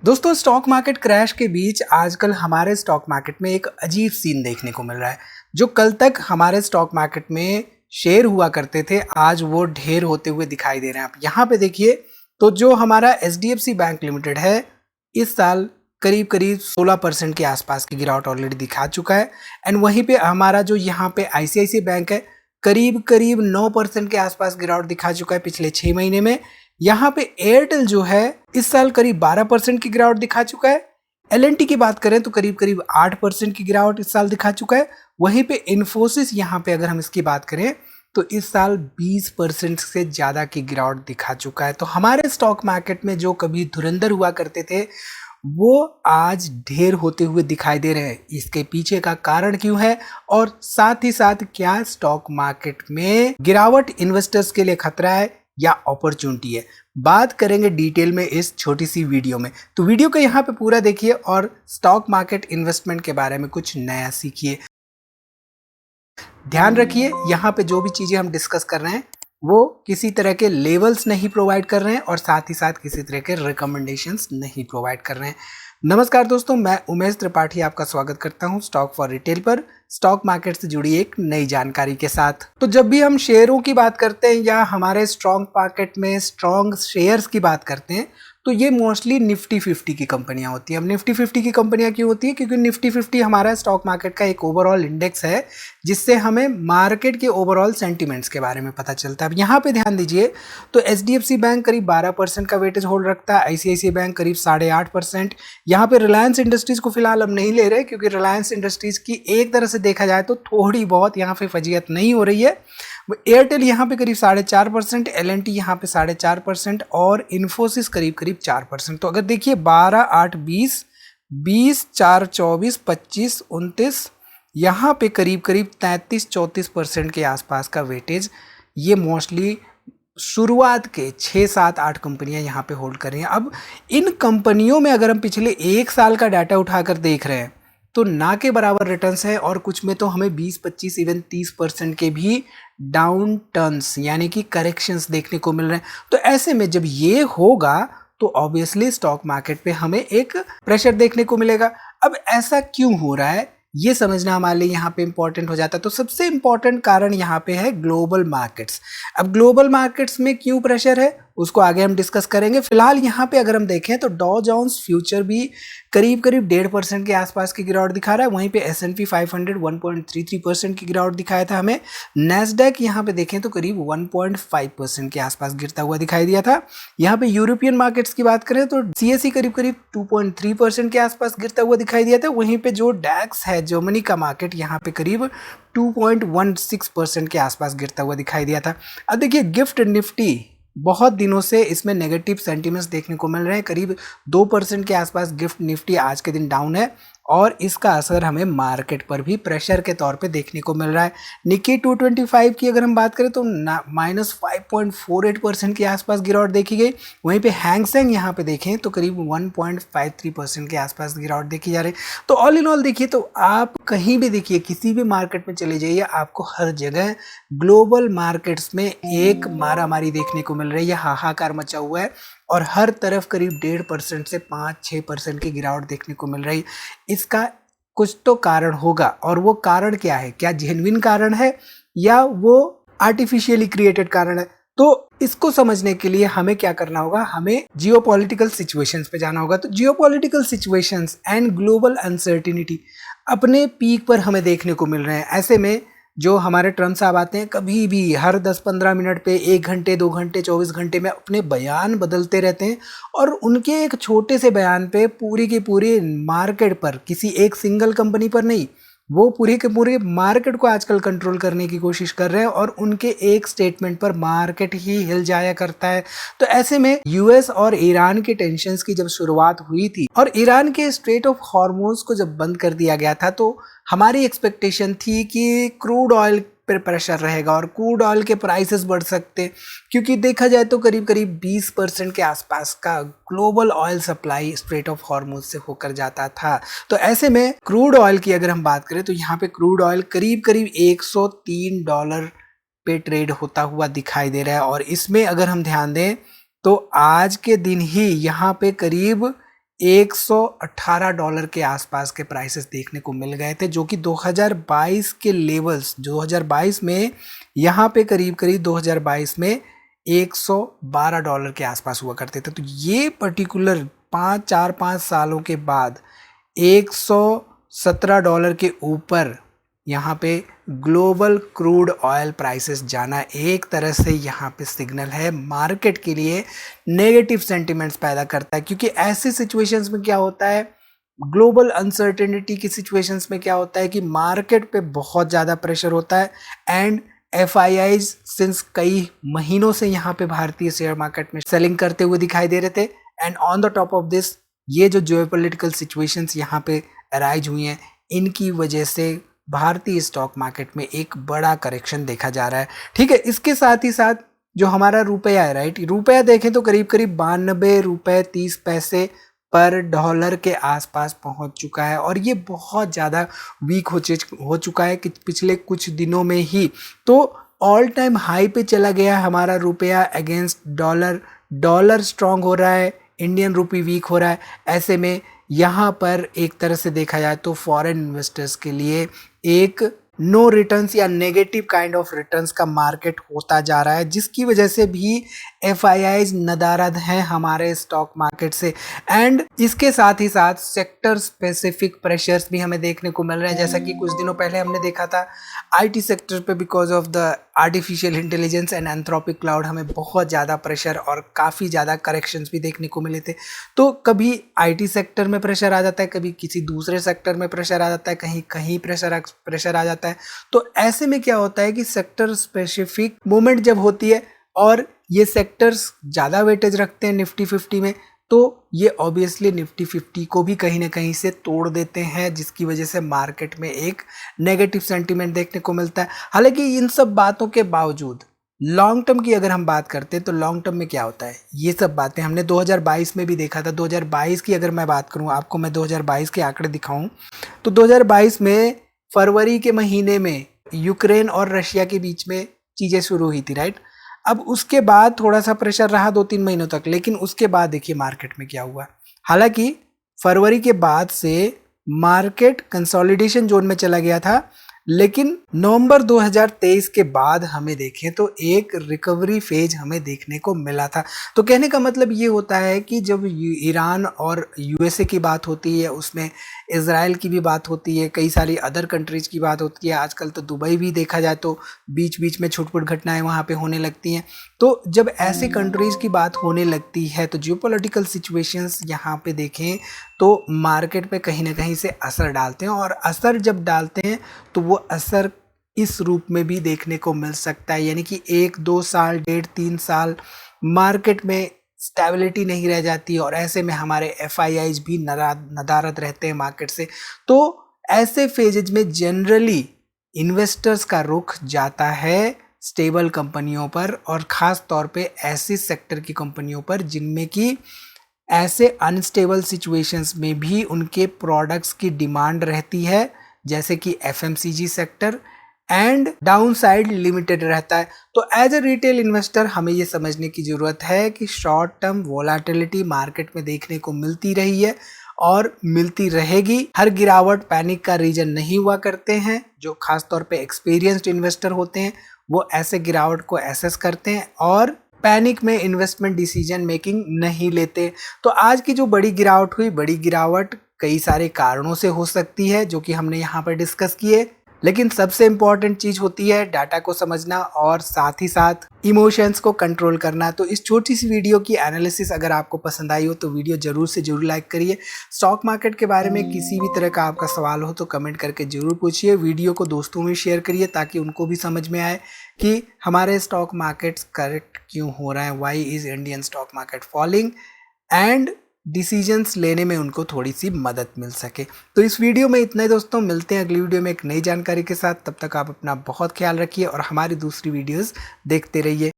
दोस्तों stock market crash के बीच आजकल हमारे स्टॉक मार्केट में एक अजीब सीन देखने को मिल रहा है। जो कल तक हमारे स्टॉक मार्केट में शेयर हुआ करते थे, आज वो ढेर होते हुए दिखाई दे रहे हैं। आप यहाँ पे देखिए तो जो हमारा एचडीएफसी बैंक लिमिटेड है, इस साल करीब करीब 16% के आसपास की गिरावट ऑलरेडी दिखा चुका है। एंड वहीं पे हमारा जो यहाँ पे आईसीआईसीआई बैंक है, करीब करीब 9% के आसपास गिरावट दिखा चुका है पिछले 6 महीने में। यहाँ पे एयरटेल जो है इस साल करीब 12% की गिरावट दिखा चुका है। एलएनटी की बात करें तो करीब करीब 8% की गिरावट इस साल दिखा चुका है। वहीं पे इन्फोसिस यहाँ पे अगर हम इसकी बात करें तो इस साल 20% से ज्यादा की गिरावट दिखा चुका है। तो हमारे स्टॉक मार्केट में जो कभी धुरंधर हुआ करते थे वो आज ढेर होते हुए दिखाई दे रहे हैं। इसके पीछे का कारण क्यों है और साथ ही साथ क्या स्टॉक मार्केट में गिरावट इन्वेस्टर्स के लिए खतरा है या अपॉर्चुनिटी है, बात करेंगे डिटेल में इस छोटी सी वीडियो में। तो वीडियो को यहाँ पे पूरा देखिए और स्टॉक मार्केट इन्वेस्टमेंट के बारे में कुछ नया सीखिए। ध्यान रखिए यहाँ पे जो भी चीजें हम डिस्कस कर रहे हैं वो किसी तरह के लेवल्स नहीं प्रोवाइड कर रहे हैं और साथ ही साथ किसी तरह के रिकमेंडेशंस नहीं प्रोवाइड कर रहे हैं। नमस्कार दोस्तों, मैं उमेश त्रिपाठी आपका स्वागत करता हूं स्टॉक फॉर रिटेल पर, स्टॉक मार्केट से जुड़ी एक नई जानकारी के साथ। तो जब भी हम शेयरों की बात करते हैं या हमारे स्ट्रॉन्ग मार्केट में स्ट्रॉन्ग शेयर्स की बात करते हैं तो ये मोस्टली निफ्टी 50 की कंपनियां होती हैं। अब निफ्टी 50 की कंपनियां क्यों होती है? क्योंकि निफ्टी 50 हमारा स्टॉक मार्केट का एक ओवरऑल इंडेक्स है जिससे हमें मार्केट के ओवरऑल सेंटिमेंट्स के बारे में पता चलता है। अब यहाँ पे ध्यान दीजिए तो एचडीएफसी बैंक करीब 12% का वेटेज होल्ड रखता है, आईसीआईसीआई बैंक करीब 8.5%। यहाँ पे रिलायंस इंडस्ट्रीज को फिलहाल हम नहीं ले रहे क्योंकि रिलायंस इंडस्ट्रीज की एक तरह से देखा जाए तो थोड़ी बहुत यहाँ पे फजीयत नहीं हो रही है। एयरटेल यहाँ पे करीब 4.5%, एलएनटी यहाँ पे 4.5% और इन्फोसिस करीब करीब 4%। तो अगर देखिए 12, 8, 20, 20, 4, 24, 25, 29, यहाँ पे करीब करीब 33-34% के आसपास का वेटेज ये मोस्टली शुरुआत के 6, 7, 8 कंपनियां यहाँ पे होल्ड कर रही हैं। अब इन कंपनियों में अगर हम पिछले एक साल का डाटा उठाकर देख रहे हैं तो ना के बराबर रिटर्न्स है और कुछ में तो हमें 20, 25, इवन 30% के भी डाउन टर्न्स यानी कि करेक्शंस देखने को मिल रहे हैं। तो ऐसे में जब ये होगा तो ऑब्वियसली स्टॉक मार्केट पे हमें एक प्रेशर देखने को मिलेगा। अब ऐसा क्यों हो रहा है ये समझना हमारे लिए यहाँ पे इंपॉर्टेंट हो जाता है। तो सबसे इंपॉर्टेंट कारण यहाँ पे है ग्लोबल मार्केट्स। अब ग्लोबल मार्केट्स में क्यों प्रेशर है उसको आगे हम डिस्कस करेंगे। फिलहाल यहाँ पे अगर हम देखें तो डॉ जोन्स फ्यूचर भी करीब करीब 1.5% के आसपास की गिरावट दिखा रहा है। वहीं पे S&P 500 1.33% की गिरावट दिखाया था हमें। नैस्डैक यहाँ पे देखें तो करीब 1.5% के आसपास गिरता हुआ दिखाई दिया था। यहाँ पे यूरोपियन मार्केट्स की बात करें तो CSE करीब करीब 2.3% के आसपास गिरता हुआ दिखाई दिया था। वहीं पे जो डैक्स है जर्मनी का मार्केट यहाँ पे करीब 2.16% के आसपास गिरता हुआ दिखाई दिया था। अब देखिए गिफ्ट निफ्टी बहुत दिनों से इसमें नेगेटिव सेंटिमेंट्स देखने को मिल रहे हैं। करीब 2% के आसपास गिफ्ट निफ्टी आज के दिन डाउन है और इसका असर हमें मार्केट पर भी प्रेशर के तौर पे देखने को मिल रहा है। निक्की 225 की अगर हम बात करें तो -5.48% के आसपास गिरावट देखी गई। वहीं पे हैंगसेंग यहाँ पे देखें तो करीब 1.53% के आसपास गिरावट देखी जा रही है। तो ऑल इन ऑल देखिए तो आप कहीं भी देखिए किसी भी मार्केट में चले जाइए आपको हर जगह ग्लोबल मार्केट्स में एक मारामारी देखने को मिल रही है, हाहाकार मचा हुआ है और हर तरफ करीब 1.5% से 5-6% की गिरावट देखने को मिल रही है। इसका कुछ तो कारण होगा और वो कारण क्या है? क्या जेन्युइन कारण है या वो आर्टिफिशियली क्रिएटेड कारण है? तो इसको समझने के लिए हमें क्या करना होगा? हमें जियोपॉलिटिकल सिचुएशंस पे जाना होगा। तो geopolitical situations and global uncertainty अपने पीक पर हमें देखने को मिल रहे हैं। ऐसे में जो हमारे ट्रम्प साहब आते हैं कभी भी हर 10-15 मिनट पे 1 घंटे 2 घंटे 24 घंटे में अपने बयान बदलते रहते हैं और उनके एक छोटे से बयान पे पूरी की पूरी मार्केट पर, किसी एक सिंगल कंपनी पर नहीं, वो पूरी के पूरे मार्केट को आजकल कंट्रोल करने की कोशिश कर रहे हैं और उनके एक स्टेटमेंट पर मार्केट ही हिल जाया करता है। तो ऐसे में यूएस और ईरान के टेंशन्स की जब शुरुआत हुई थी और ईरान के स्ट्रेट ऑफ हॉर्मोज को जब बंद कर दिया गया था तो हमारी एक्सपेक्टेशन थी कि क्रूड ऑयल पर प्रेशर रहेगा और क्रूड ऑयल के प्राइसेस बढ़ सकते, क्योंकि देखा जाए तो करीब करीब 20% के आसपास का global oil supply straight of Hormuz से होकर जाता था। तो ऐसे में क्रूड ऑयल की अगर हम बात करें तो यहाँ पे क्रूड ऑयल करीब करीब $103 पे ट्रेड होता हुआ दिखाई दे रहा है और इसमें अगर हम ध्यान दें तो आज के दिन ही यहाँ पे करीब $118 के आसपास के प्राइसेस देखने को मिल गए थे, जो कि 2022 के लेवल्स, 2022 में यहाँ पे करीब 2022 में $112 के आसपास हुआ करते थे। तो ये पर्टिकुलर 4-5 सालों के बाद $117 के ऊपर यहाँ पे ग्लोबल क्रूड ऑयल प्राइसेस जाना एक तरह से यहाँ पे सिग्नल है मार्केट के लिए, नेगेटिव सेंटिमेंट्स पैदा करता है। क्योंकि ऐसे सिचुएशंस में क्या होता है, ग्लोबल अनसर्टेनिटी की सिचुएशंस में क्या होता है कि मार्केट पे बहुत ज़्यादा प्रेशर होता है एंड FIIs सिंस कई महीनों से यहाँ पे भारतीय शेयर मार्केट में सेलिंग करते हुए दिखाई दे रहे थे। And on the top of this, ये जो जियोपॉलिटिकल सिचुएशंस यहाँ पे अराइज हुई हैं, इनकी वजह से भारतीय स्टॉक मार्केट में एक बड़ा करेक्शन देखा जा रहा है। ठीक है, इसके साथ ही साथ जो हमारा रुपया है, राइट, रुपया देखें तो करीब 92 रुपये 30 पैसे पर डॉलर के आसपास पहुंच चुका है और ये बहुत ज़्यादा वीक हो चुका है कि पिछले कुछ दिनों में ही। तो ऑल टाइम हाई पे चला गया हमारा रुपया अगेंस्ट डॉलर, डॉलर स्ट्रांग हो रहा है, इंडियन रुपी वीक हो रहा है। ऐसे में यहाँ पर एक तरह से देखा जाए तो फॉरेन इन्वेस्टर्स के लिए एक नो रिटर्न्स या नेगेटिव काइंड ऑफ रिटर्न्स का मार्केट होता जा रहा है, जिसकी वजह से भी FIIs नदारद हैं हमारे स्टॉक मार्केट से। एंड इसके साथ ही साथ सेक्टर स्पेसिफिक प्रेशर्स भी हमें देखने को मिल रहे हैं, जैसा कि कुछ दिनों पहले हमने देखा था IT सेक्टर पे because of the artificial intelligence and Anthropic cloud हमें बहुत ज़्यादा प्रेशर और काफ़ी ज़्यादा करेक्शंस भी देखने को मिले थे। तो कभी IT सेक्टर में प्रेशर आ जाता है, कभी किसी दूसरे सेक्टर में प्रेशर आ जाता है, कहीं कहीं प्रेशर आ जाता है। तो ऐसे में क्या होता है कि सेक्टर स्पेसिफिक मूवमेंट जब होती है और ये सेक्टर्स ज़्यादा वेटेज रखते हैं निफ्टी 50 में, तो ये ऑब्वियसली निफ्टी 50 को भी कहीं ना कहीं से तोड़ देते हैं, जिसकी वजह से मार्केट में एक नेगेटिव सेंटीमेंट देखने को मिलता है। हालांकि इन सब बातों के बावजूद लॉन्ग टर्म की अगर हम बात करते हैं तो लॉन्ग टर्म में क्या होता है, ये सब बातें हमने 2022 में भी देखा था। 2022 की अगर मैं बात करूं, आपको मैं 2022 के आंकड़े दिखाऊं तो 2022 में फरवरी के महीने में यूक्रेन और रशिया के बीच में चीज़ें शुरू हुई थी, राइट। अब उसके बाद थोड़ा सा प्रेशर रहा 2-3 महीनों तक, लेकिन उसके बाद देखिए मार्केट में क्या हुआ। हालांकि फरवरी के बाद से मार्केट कंसोलिडेशन जोन में चला गया था, लेकिन नवंबर 2023 के बाद हमें देखें तो एक रिकवरी फेज हमें देखने को मिला था। तो कहने का मतलब ये होता है कि जब ईरान और USA की बात होती है, उसमें इजराइल की भी बात होती है, कई सारी अदर कंट्रीज की बात होती है, आजकल तो दुबई भी देखा जाए तो बीच बीच में छुटपुट घटनाएं वहाँ पे होने लगती हैं। तो जब ऐसी कंट्रीज की बात होने लगती है तो जियोपॉलिटिकल सिचुएशंस यहाँ पे देखें तो मार्केट पे कहीं ना कहीं से असर डालते हैं, और असर जब डालते हैं तो वो असर इस रूप में भी देखने को मिल सकता है, यानी कि 1-2 साल, 1.5-3 साल मार्केट में स्टेबिलिटी नहीं रह जाती और ऐसे में हमारे FIIs भी नदारद रहते हैं मार्केट से। तो ऐसे फेजेज में जनरली इन्वेस्टर्स का रुख जाता है स्टेबल कंपनियों पर, और ख़ास तौर पे ऐसे सेक्टर की कंपनियों पर जिनमें कि ऐसे अनस्टेबल सिचुएशंस में भी उनके प्रोडक्ट्स की डिमांड रहती है, जैसे कि FMCG sector, and down side limited रहता है। तो एज ए रिटेल इन्वेस्टर हमें ये समझने की ज़रूरत है कि शॉर्ट टर्म वोलाटिलिटी मार्केट में देखने को मिलती रही है और मिलती रहेगी। हर गिरावट पैनिक का रीजन नहीं हुआ करते हैं। जो खासतौर पे एक्सपीरियंस्ड इन्वेस्टर होते हैं वो ऐसे गिरावट को एसेस करते हैं और पैनिक में इन्वेस्टमेंट डिसीजन मेकिंग नहीं लेते। तो आज की जो बड़ी गिरावट हुई, बड़ी गिरावट कई सारे कारणों से हो सकती है जो कि हमने यहाँ पर डिस्कस किए, लेकिन सबसे इम्पॉर्टेंट चीज़ होती है डाटा को समझना और साथ ही साथ इमोशंस को कंट्रोल करना। तो इस छोटी सी वीडियो की एनालिसिस अगर आपको पसंद आई हो तो वीडियो जरूर से जरूर लाइक करिए। स्टॉक मार्केट के बारे में किसी भी तरह का आपका सवाल हो तो कमेंट करके जरूर पूछिए। वीडियो को दोस्तों में शेयर करिए ताकि उनको भी समझ में आए कि हमारे स्टॉक मार्केट्स करेक्ट क्यों हो रहे हैं, why is Indian stock market falling, and decisions लेने में उनको थोड़ी सी मदद मिल सके। तो इस वीडियो में इतना ही दोस्तों, मिलते हैं अगली वीडियो में एक नई जानकारी के साथ। तब तक आप अपना बहुत ख्याल रखिए और हमारी दूसरी वीडियोस देखते रहिए।